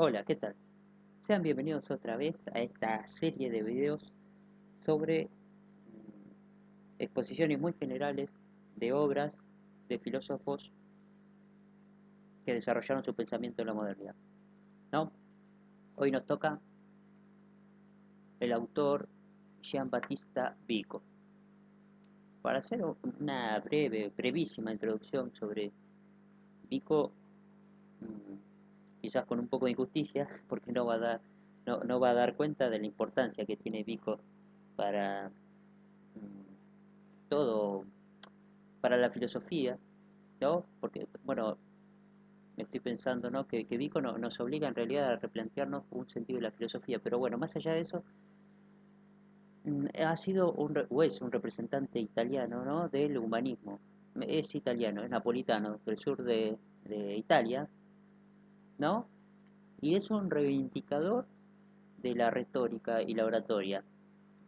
Hola, ¿qué tal? Sean bienvenidos otra vez a esta serie de videos sobre exposiciones muy generales de obras de filósofos que desarrollaron su pensamiento en la modernidad, ¿no? Hoy nos toca el autor Giambattista Vico. Para hacer una brevísima introducción sobre Vico, quizás con un poco de injusticia, porque no va a dar cuenta de la importancia que tiene Vico para todo, para la filosofía, ¿no? Porque, bueno, estoy pensando, ¿no? Que Vico nos obliga en realidad a replantearnos un sentido de la filosofía, pero bueno, más allá de eso, ha sido o es un representante italiano, ¿no? Del humanismo. Es italiano, es napolitano, del sur de Italia, ¿no? Y es un reivindicador de la retórica y la oratoria.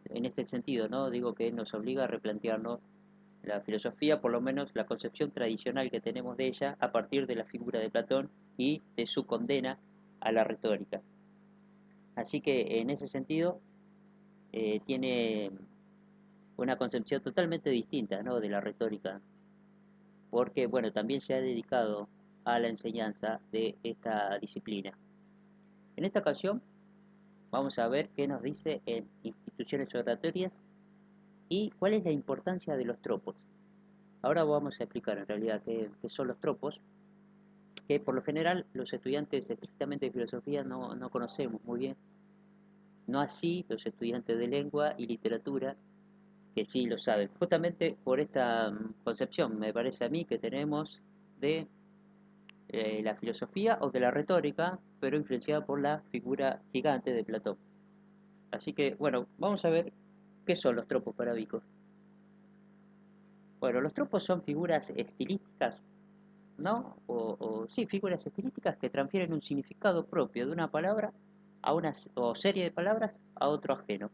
En este sentido, ¿no? Digo que nos obliga a replantearnos la filosofía, por lo menos la concepción tradicional que tenemos de ella, a partir de la figura de Platón y de su condena a la retórica. Así que en ese sentido tiene una concepción totalmente distinta, ¿no? De la retórica, porque bueno, también se ha dedicado a la enseñanza de esta disciplina. En esta ocasión vamos a ver qué nos dice en instituciones oratorias y cuál es la importancia de los tropos. Ahora vamos a explicar en realidad qué son los tropos, que por lo general los estudiantes estrictamente de filosofía no conocemos muy bien, no así los estudiantes de lengua y literatura, que sí lo saben, justamente por esta concepción, me parece a mí, que tenemos de la filosofía o de la retórica, pero influenciada por la figura gigante de Platón. Así que, bueno, vamos a ver qué son los tropos para Vico. Bueno, los tropos son figuras estilísticas, ¿no? Sí, figuras estilísticas que transfieren un significado propio de una palabra a una o serie de palabras a otro ajeno.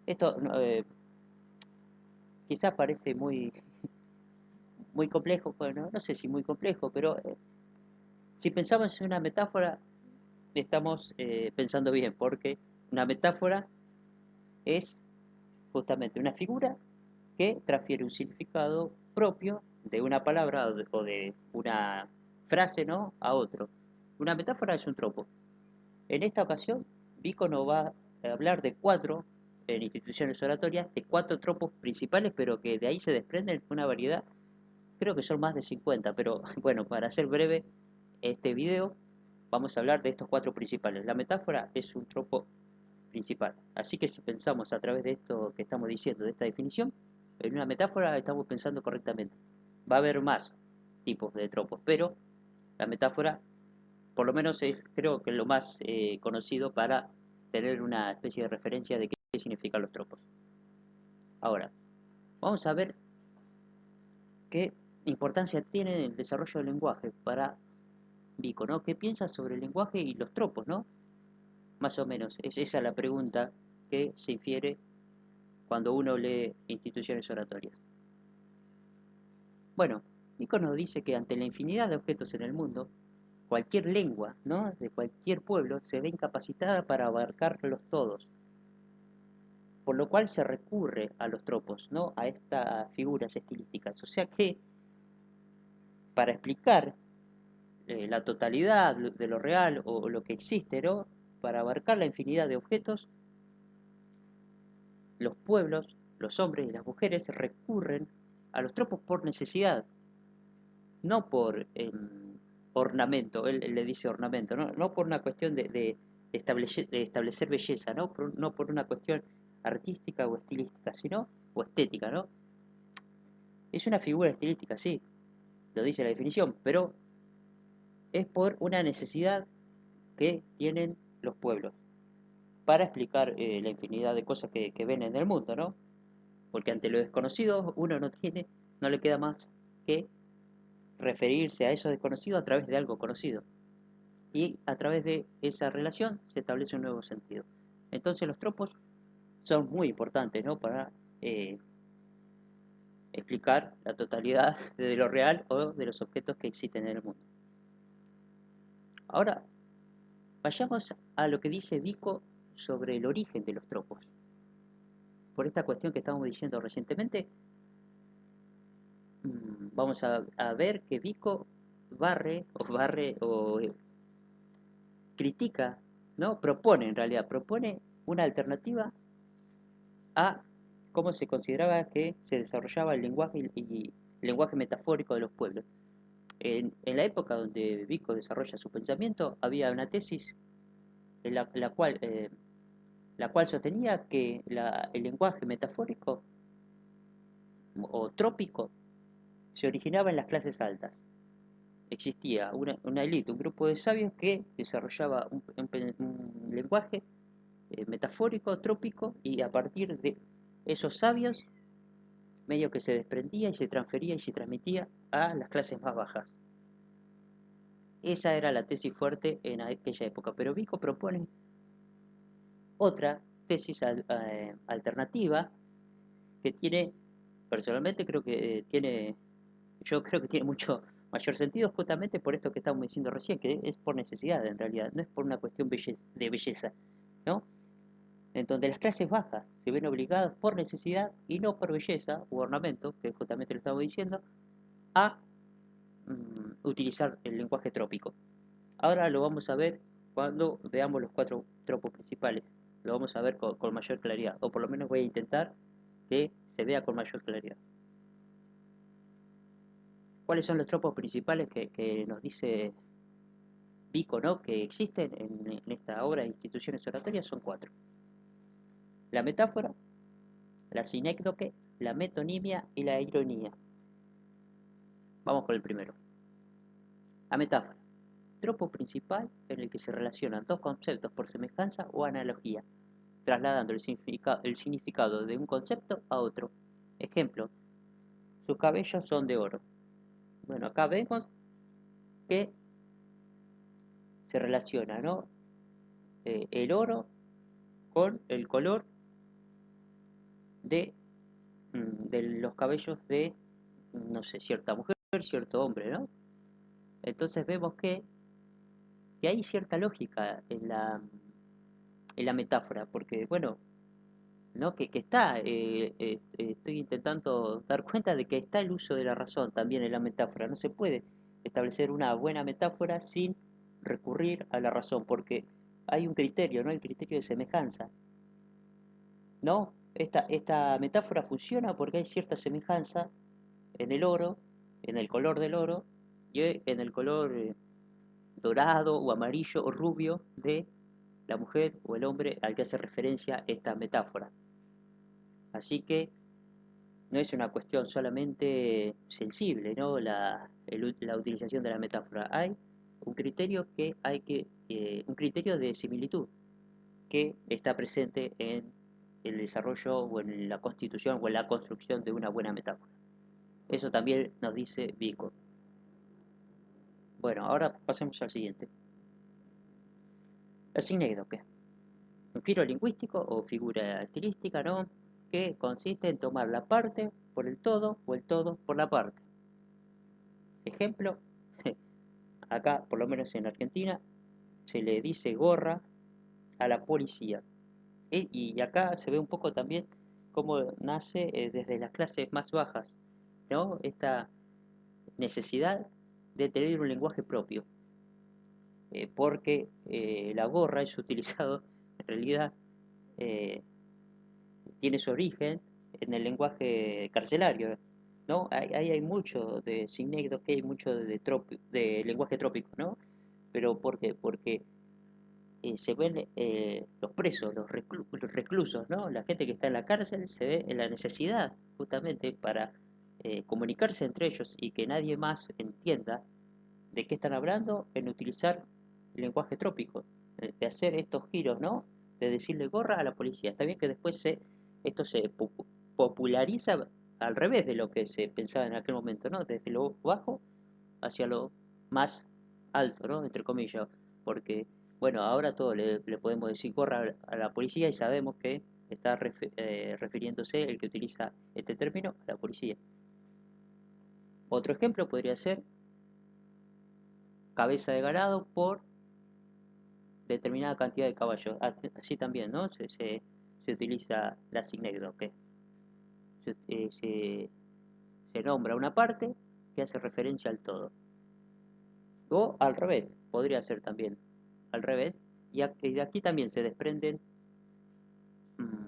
Esto quizás parece muy complejo, bueno, no sé si muy complejo, pero si pensamos en una metáfora, estamos pensando bien, porque una metáfora es justamente una figura que transfiere un significado propio de una palabra o de una frase, ¿no? A otro. Una metáfora es un tropo. En esta ocasión, Vico nos va a hablar de cuatro, en instituciones oratorias, de cuatro tropos principales, pero que de ahí se desprenden una variedad, creo que son más de 50, pero bueno, para ser breve este video, vamos a hablar de estos cuatro principales. La metáfora es un tropo principal, así que si pensamos a través de esto que estamos diciendo, de esta definición, en una metáfora estamos pensando correctamente. Va a haber más tipos de tropos, pero la metáfora por lo menos es creo que lo más conocido para tener una especie de referencia de qué significan los tropos. Ahora, vamos a ver qué importancia tiene el desarrollo del lenguaje para Vico, ¿no? ¿Qué piensas sobre el lenguaje y los tropos, ¿no? Más o menos, es esa la pregunta que se infiere cuando uno lee instituciones oratorias. Bueno, Vico nos dice que ante la infinidad de objetos en el mundo, cualquier lengua, ¿no? De cualquier pueblo se ve incapacitada para abarcarlos todos, por lo cual se recurre a los tropos, ¿no? A estas figuras estilísticas. O sea que para explicar la totalidad de lo real o lo que existe, ¿no? Para abarcar la infinidad de objetos, los pueblos, los hombres y las mujeres recurren a los tropos por necesidad, no por ornamento, él le dice ornamento, no por una cuestión de establecer belleza, no por una cuestión artística o estilística, sino, o estética, ¿no? Es una figura estilística, sí, lo dice la definición, pero es por una necesidad que tienen los pueblos para explicar la infinidad de cosas que ven en el mundo, ¿no? Porque ante lo desconocido uno no le queda más que referirse a eso desconocido a través de algo conocido. Y a través de esa relación se establece un nuevo sentido. Entonces los tropos son muy importantes, ¿no? Para explicar la totalidad de lo real o de los objetos que existen en el mundo. Ahora, Vayamos a lo que dice Vico sobre el origen de los tropos. Por esta cuestión que estábamos diciendo recientemente, vamos a ver que Vico barre o critica, ¿no? Propone, en realidad, propone una alternativa a cómo se consideraba que se desarrollaba el lenguaje y el lenguaje metafórico de los pueblos. En la época donde Vico desarrolla su pensamiento, había una tesis en la cual sostenía que el lenguaje metafórico o trópico se originaba en las clases altas. Existía una élite, un grupo de sabios que desarrollaba un lenguaje metafórico, trópico, y a partir de esos sabios, medio que se desprendía y se transfería y se transmitía a las clases más bajas. Esa era la tesis fuerte en aquella época, pero Vico propone otra tesis alternativa que tiene, personalmente creo que yo creo que tiene mucho mayor sentido justamente por esto que estábamos diciendo recién, que es por necesidad en realidad, no es por una cuestión de belleza, ¿no? En donde las clases bajas se ven obligadas por necesidad y no por belleza u ornamento, que justamente lo estamos diciendo, a utilizar el lenguaje trópico. Ahora lo vamos a ver cuando veamos los cuatro tropos principales. Lo vamos a ver con mayor claridad, o por lo menos voy a intentar que se vea con mayor claridad. ¿Cuáles son los tropos principales que nos dice Vico, ¿no? Que existen en esta obra de instituciones oratorias? Son cuatro. La metáfora, la sinécdoque, la metonimia y la ironía. Vamos con el primero. La metáfora. Tropo principal en el que se relacionan dos conceptos por semejanza o analogía, trasladando el significado de un concepto a otro. Ejemplo, sus cabellos son de oro. Bueno, acá vemos que se relaciona, ¿no? El oro con el color de, de los cabellos de, no sé, cierta mujer, cierto hombre, ¿no? Entonces vemos que hay cierta lógica en la metáfora, porque, bueno, ¿no? Que está, estoy intentando dar cuenta de que está el uso de la razón también en la metáfora. No se puede establecer una buena metáfora sin recurrir a la razón, porque hay un criterio, ¿no? El criterio de semejanza, ¿no? Esta metáfora funciona porque hay cierta semejanza en el oro, en el color del oro, y en el color dorado o amarillo o rubio de la mujer o el hombre al que hace referencia esta metáfora. Así que no es una cuestión solamente sensible, ¿no? La utilización de la metáfora. Hay un criterio un criterio de similitud que está presente en el desarrollo o en la constitución o en la construcción de una buena metáfora. Eso también nos dice Vico. Bueno, ahora pasemos al siguiente. La sinécdoque. Un giro lingüístico o figura estilística, ¿no? Que consiste en tomar la parte por el todo o el todo por la parte. Ejemplo, acá, por lo menos en Argentina, se le dice gorra a la policía. Y acá se ve un poco también cómo nace desde las clases más bajas, ¿no? Esta necesidad de tener un lenguaje propio, porque la gorra es utilizado, en realidad, eh, tiene su origen en el lenguaje carcelario, ¿no? Ahí hay mucho de signécdoque, que hay mucho de lenguaje trópico, ¿no? Pero ¿por qué? Porque se ven los presos, los reclusos, ¿no? La gente que está en la cárcel se ve en la necesidad justamente para comunicarse entre ellos y que nadie más entienda de qué están hablando en utilizar el lenguaje trópico, de hacer estos giros, ¿no? De decirle gorra a la policía. Está bien que después esto se populariza al revés de lo que se pensaba en aquel momento, ¿no? Desde lo bajo hacia lo más alto, ¿no? Entre comillas, porque, bueno, ahora todo le podemos decir gorra a la policía y sabemos que está refiriéndose el que utiliza este término a la policía. Otro ejemplo podría ser cabeza de ganado por determinada cantidad de caballos. Así también, ¿no? Se utiliza la sinécdoque. Se nombra una parte que hace referencia al todo. O al revés, podría ser también al revés. Y de aquí también se desprenden mm,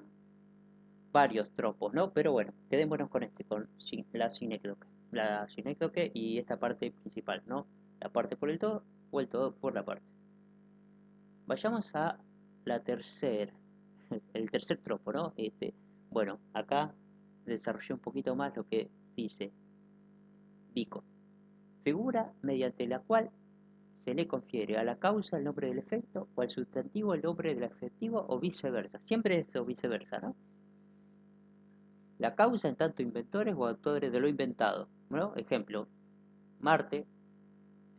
varios tropos, ¿no? Pero bueno, quedémonos con con la sinécdoque. La sinécdoque y esta parte principal, ¿no? La parte por el todo o el todo por la parte. Vayamos a la tercera, el tercer tropo, ¿no? Bueno, acá desarrollé un poquito más lo que dice Vico. Figura mediante la cual se le confiere a la causa el nombre del efecto o al sustantivo el nombre del adjetivo o viceversa. Siempre es o viceversa, ¿no? La causa en tanto inventores o autores de lo inventado, ¿no? Ejemplo, Marte,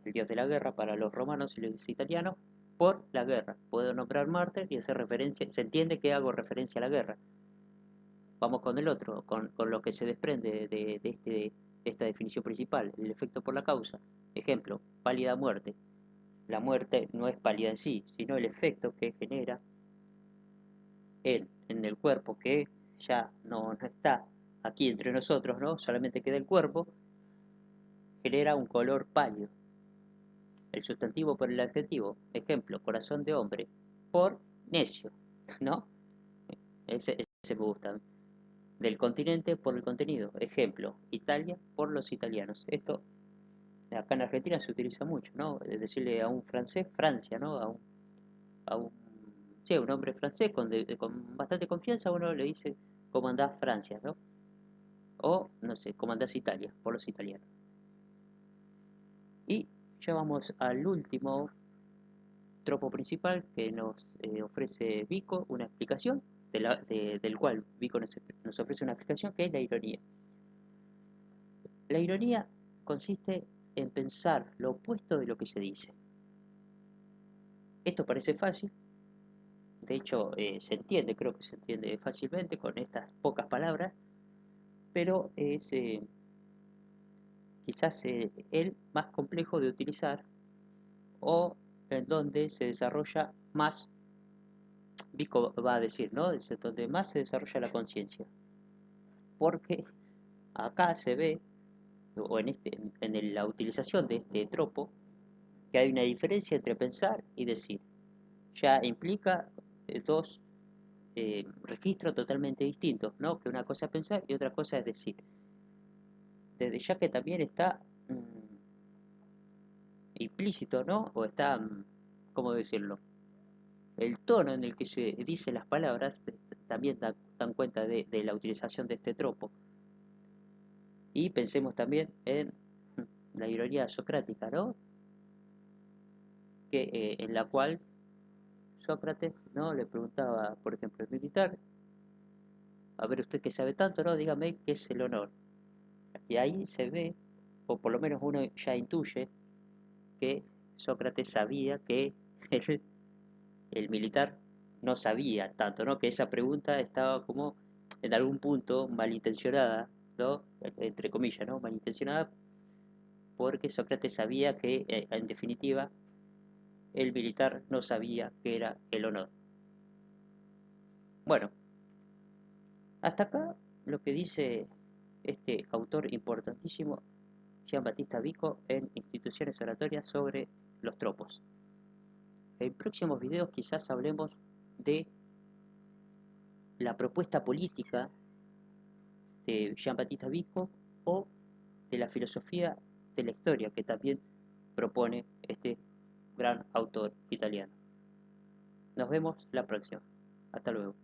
el dios de la guerra para los romanos y los italianos, por la guerra. Puedo nombrar Marte y hacer referencia, se entiende que hago referencia a la guerra. Vamos con el otro, con lo que se desprende de esta definición principal, el efecto por la causa. Ejemplo, pálida muerte. La muerte no es pálida en sí, sino el efecto que genera en el cuerpo, que ya no está aquí entre nosotros, ¿no? Solamente queda el cuerpo, genera un color pálido. El sustantivo por el adjetivo. Ejemplo, corazón de hombre, por necio, ¿no? Ese me gusta. Del continente por el contenido. Ejemplo, Italia por los italianos. Esto acá en Argentina se utiliza mucho, ¿no? Es decirle a un francés, Francia, ¿no? A un, sí, a un hombre francés con bastante confianza uno le dice, ¿cómo andás Francia, no? O, no sé, ¿cómo andás Italia? Por los italianos. Y ya vamos al último tropo principal que nos ofrece Vico, una explicación, del cual Vico nos ofrece una explicación, que es la ironía. La ironía consiste en pensar lo opuesto de lo que se dice. Esto parece fácil, de hecho se entiende, creo que se entiende fácilmente con estas pocas palabras, pero es quizás el más complejo de utilizar o en donde se desarrolla más, Vico va a decir, ¿no? Es donde más se desarrolla la conciencia, porque acá se ve, o la utilización de este tropo, que hay una diferencia entre pensar y decir. Ya implica dos registros totalmente distintos, ¿no? Que una cosa es pensar y otra cosa es decir. Desde ya que también está implícito, ¿no? O está, ¿cómo decirlo? El tono en el que se dice las palabras también dan cuenta de la utilización de este tropo. Y pensemos también en la ironía socrática, ¿no? En la cual Sócrates, ¿no? Le preguntaba, por ejemplo, al militar, a ver usted que sabe tanto, ¿no? Dígame qué es el honor. Y ahí se ve, o por lo menos uno ya intuye, que Sócrates sabía que el, el militar no sabía tanto, ¿no? Que esa pregunta estaba como en algún punto malintencionada, ¿no? Entre comillas, ¿no? Malintencionada porque Sócrates sabía que, en definitiva, el militar no sabía qué era el honor. Bueno, hasta acá lo que dice este autor importantísimo, Jean Baptista Vico, en Instituciones Oratorias sobre los tropos. En próximos videos quizás hablemos de la propuesta política de Jean Baptista Vico o de la filosofía de la historia que también propone este gran autor italiano. Nos vemos la próxima. Hasta luego.